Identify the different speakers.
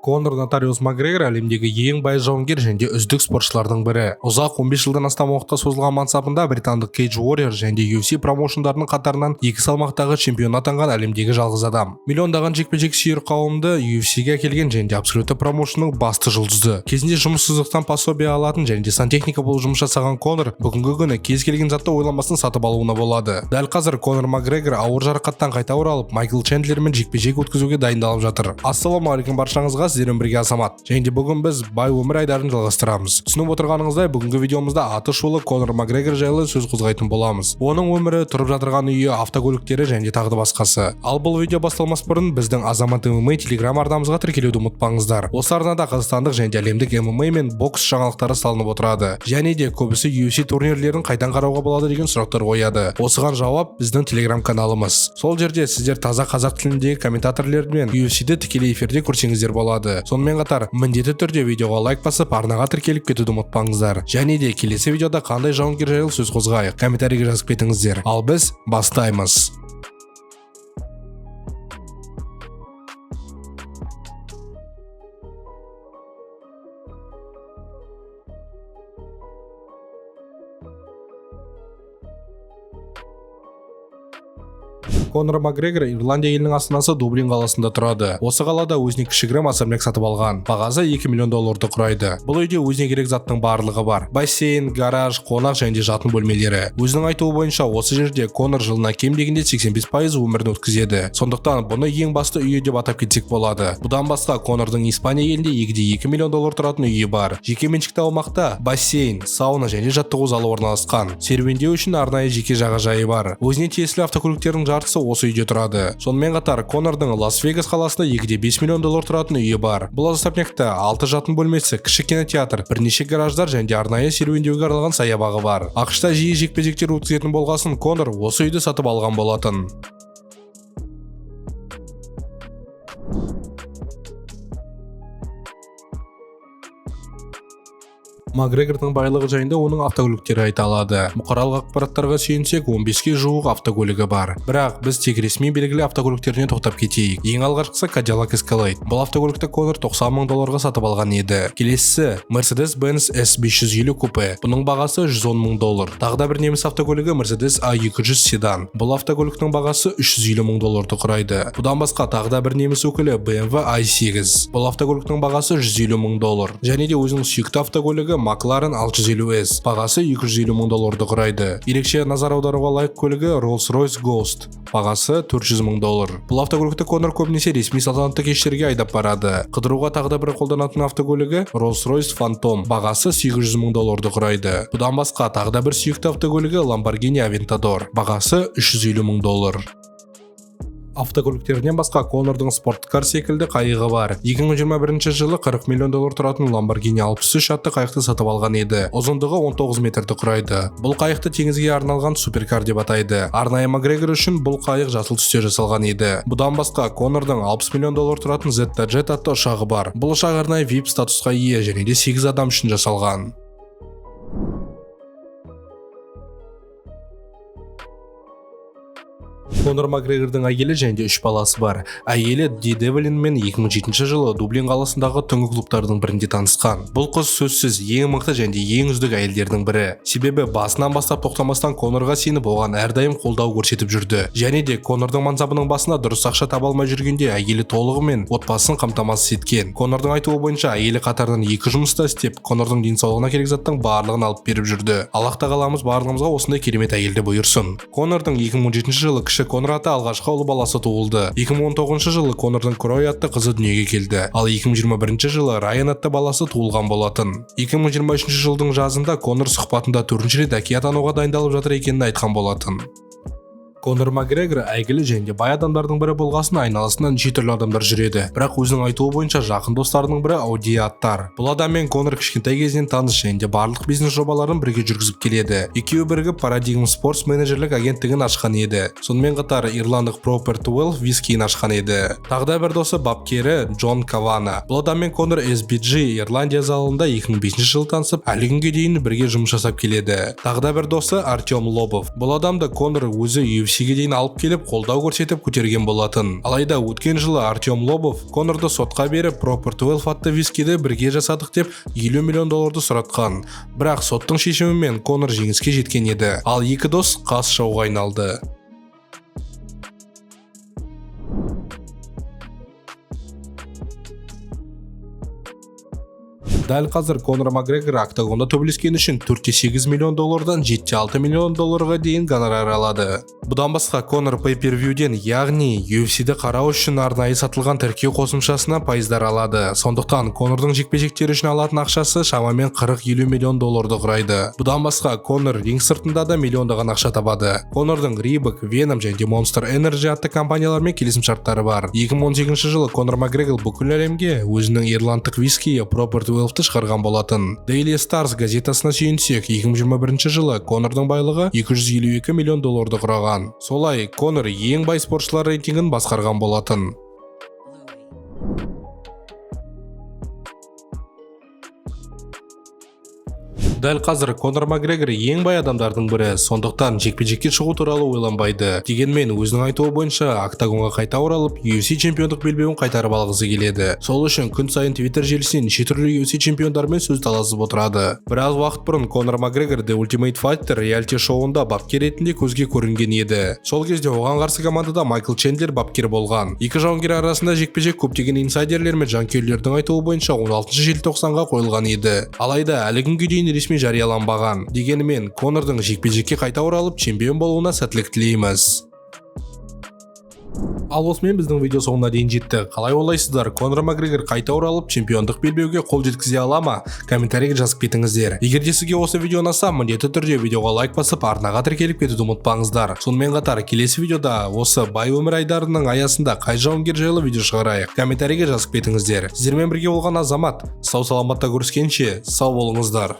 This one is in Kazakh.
Speaker 1: Конор Нотариус Макгрегор әлемдегі ең бай жауынгер және үздік спортшылардың бірі. Ұзақ 15 жылдан астам уақытқа созылған мансабында британдық Cage Warrior және UFC промоушндарының қатарынан екі салмақтағы чемпион атанған әлемдегі жалғыз адам. Миллиондаған жекпе-жек сүйер қауымды UFC-ге әкелген және абсолютті промоушнның басты жұлдызы. Кезінде жұмыссыздықтан пособие алатын және сантехника болып жұмыс жасаған Конор бүгінгі күні кез келген затты ойланбастан сатып алуына болады. Дәл қазір Конор Макгрегор ауыр жарақаттан қайта оралып, Майкл Чендлермен жекпе-жек өткізуге дайындалып жатыр. Ассалаумағалейкум баршаңызға, сіздермен бірге Азамат. Және бүгін біз бай өмір айдарын жалғастырамыз. Түсініп отырғаныңыздай, бүгінгі видеомызда аты шулы Конор Макгрегор жайлы сөз қозғайтын боламыз. Оның өмірі, тұрып жатырған үйі, автокөліктері және тағы да басқасы. Ал бұл видео басталмас бұрын біздің Азамат ММА телеграм арнамызға тіркелуді ұмытпаңыздар. Осы арнада қазақстандық және әлемдік ММА мен бокс жаңалықтары салынып отырады. Және де көбісі UFC турнирлерін қайдан қарауға болады деген сұрақтар қояды. Осыған жауап біздің телеграм каналымыз. Сол жерде сіздер таза қазақ тіліндегі комментаторлермен UFC-ді тікелей эфирде көрсеңіздер болады. Сонымен қатар міндетті түрде видеоға лайк басып, арнаға тіркеліп кетуді ұмытпаңыздар. Және де келесі видеода қандай жауынгер жайлы сөз қозғайық, комментарийге жазып кетіңіздер. Ал біз бастаймыз. Конор Макгрегор Ирландия елінің астанасы Дублин қаласында тұрады. Осы қалада өзіне кішігірім особняк сатып алған. Бағасы $2 миллион құрайды. Бұл үйде өзіне керек заттың барлығы бар. Бассейн, гараж, қонақ және де жатын бөлмелері. Өзінің айтуы бойынша осы жерде Конор жылына кем дегенде 85% өмірін өткізеді. Сондықтан бұны ең басты үйі деп атап кетсек болады. Бұдан басқа Конордың Испания елінде $2 миллион тұратын үйі бар. Жеке меншікті аумақта бассейн, сауна және жаттығу залы орналасқан. Серуендеу үшін арнайы жеке жағажайы бар. Өзіне тиесілі автокөліктердің жартысы осы үйде тұрады. Сонымен қатар Конордың Лас-Вегас қаласында $2 миллион тұратын үйі бар. Бұл особнякта 6 жатын бөлмесі, кіші кинотеатр, бірнеше гараждар және де арнайы серуендеуге арналған саябағы бар. ақш-та жиі жекпе-жектер өткізетін болғасын Конор осы үйді сатып алған болатын. Макгрегордың байлығы жайында оның автокөліктері айта алады. Бұқаралық ақпараттарға сүйенсек, 15-ге жуық автокөлігі бар. Бірақ біз тек ресми белгілі автокөліктеріне тоқтап кетейік. Ең алғашқысы Cadillac Escalade. Бұл автокөлікті Конор $90 мың сатып алған еді. Келесісі Mercedes-Benz S550 купе. Бұның бағасы $110 мың. Тағы да бір неміс автокөлігі Mercedes A200 седан. Бұл автокөліктің бағасы $350 мың құрайды. Бұдан басқа тағы да бір неміс өкілі BMW i8. Бұл автокөліктің бағасы $150 мың. Және де өзінің сүйікті автокөлігі McLaren 650S, бағасы $250 мың құрайды. Ерекше назар аударуға лайық көлігі Rolls-Royce Ghost, бағасы $400 мың. Бұл автокөлікті Конор көбінесе ресми салтанатты кештерге айдап барады. Қыдыруға тағы да бір қолданатын автокөлігі Rolls-Royce Phantom, бағасы $800 мың құрайды. Бұдан басқа тағы да бір сүйікті автокөлігі Lamborghini Aventador, бағасы $350 мың. Автокөліктерінен басқа Конордың спорткар секілді қайығы бар. 2021 жылы $40 миллион тұратын Lamborghini 63 атты қайықты сатып алған еді. Ұзындығы 19 метрді құрайды. Бұл қайықты теңізге арналған суперкар деп атайды. Арнайы Макгрегор үшін бұл қайық жасыл түсте жасалған еді. Бұдан басқа Конордың $60 миллион тұратын Zeta-Jet атты ұшағы бар. Бұл ұшақ арнайы VIP статусқа ие және де 8 адам үшін жасалған. Конор Макгрегордың әйелі және де 3 баласы бар. Әйелі Ди Девлинмен 2007 жылы Дублин қаласындағы түнгі клубтардың бірінде танысқан. Бұл қыз сөзсіз ең мықты және ең үздік әйелдердің бірі. Себебі басынан бастап тоқтамастан Конорға сеніп оған әрдайым қолдау көрсетіп жүрді. Және де Конордың мансабының басына дұрыс ақша таба алмай жүргенде әйелі толығымен отбасын қамтамасыз еткен. Конордың айтуы бойынша әйелі қатарынан 2 жұмыста істеп, Конордың денсаулығына керек заттың барлығын алып беріп жүрді. Аллах тағаламыз барлығымызға осындай керемет әйелді бұйырсын. Конордың 2017 жылы кіші Конор атты алғашқы ұлы баласы туылды. 2019 жылы Конордың Крой атты қызы дүниеге келді. Ал 2021 жылы Райан атты баласы туылған болатын. 2023 жылдың жазында Конор сұхбатында 4-ші рет әке атануға дайындалып жатыр екенін айтқан болатын. Конор Макгрегор әйгілі және бай адамдардың бірі болғасын айналасынан неше түрлі адамдар жүреді. Бірақ өзінің айтуы бойынша жақын достарының бірі аудиаттар. Бұл адаммен Конор кішкентай кезінен таныс және барлық бизнес жобаларын бірге жүргізіп келеді. Екеуі бірігіп Paradigm Sports менеджерлік агенттігін ашқан еді. Сонымен қатар ирландық Proper 12 вискиін ашқан еді. Тағы да бір досы бапкері Джон Кавана. Бұл адаммен Конор SBG Ирландия залында 2005 жылы танысып, әлі күнге дейін бірге жұмыс жасап келеді. Тағы да бір досы Артем Лобов. Бұл адамды Конор өзі UFC UFC-ге дейін алып келіп қолдау көрсетіп көтерген болатын. Алайда өткен жылы Артем Лобов Конорды сотқа беріп Proper 12 атты вискиді бірге жасадық деп $50 миллион сұратқан. Бірақ соттың шешімімен Конор жеңіске жеткен еді. Ал екі дос қас жауға айналды. Дәл қазір Конор Макгрегор октагонда төбелескені үшін $4,8 миллион $7,6 миллион дейін гонорар алады. Бұдан басқа Конор pay-per-view'ден, яғни UFC-ді қарау үшін арнайы сатылған тіркеу қосымшасына пайыздар алады. Сондықтан Конордың жекпе-жектері үшін алатын ақшасы шамамен $40-50 миллион құрайды. Бұдан басқа Конор ринг сыртында да миллиондаған ақша табады. Конордың Reebok, Venom және Monster Energy атты компаниялармен келісімшарттары бар. 2018 жылы Конор Макгрегор бүкіл әлемге өзінің ирландтық вискиі Proper 12 шығарған болатын. Daily Stars газетасына сүйенсек, 2021 жылы Конордың байлығы $252 миллион құраған. Солай, Конор ең бай спортшылар рейтингін басқарған болатын. Дәл қазір Конор Макгрегор ең бай адамдардың бірі, сондықтан жекпе-жекке шығу туралы ойланбайды. Дегенмен өзінің айтуы бойынша октагонға қайта оралып, UFC чемпиондық белбеуін қайтарып алғысы келеді. Сол үшін күн сайын Twitter желісінен неше түрлі UFC чемпиондармен сөз таласып отырады. Біраз уақыт бұрын Конор Макгрегор The Ultimate Fighter реалити шоуында бапкер ретінде көзге көрінген еді. Сол кезде оған қарсы командада Майкл Чендлер бапкер болған. Екі жауынгер арасында жекпе-жек көптеген инсайдерлер мен жанкүйерлердің айтуы бойынша 16 желтоқсанға қойылған еді. Алайда әлі күнге дейін ресми жарияланбаған. Дегенмен Конордың жекпе-жекке қайта оралып чемпион болуына сәттілік тілейміз. Ал осымен біздің видео соңына дейін жетті. Қалай ойлайсыздар, Конор Макгрегор қайта оралып чемпиондық белбеуге қол жеткізе ала ма? Комментарийге жазып кетіңіздер. Егер де сізге осы видео ұнаса, міндетті түрде видеоға лайк басып, арнаға тіркеліп кетуді ұмытпаңыздар. Сонымен қатар келесі видеода осы бай өмір айдарының аясында қай жауынгер жайлы видео шығарайық? Комментарийге жазып кетіңіздер. Сіздермен бірге болған Азамат. Сау саламатта көріскенше, сау болыңыздар.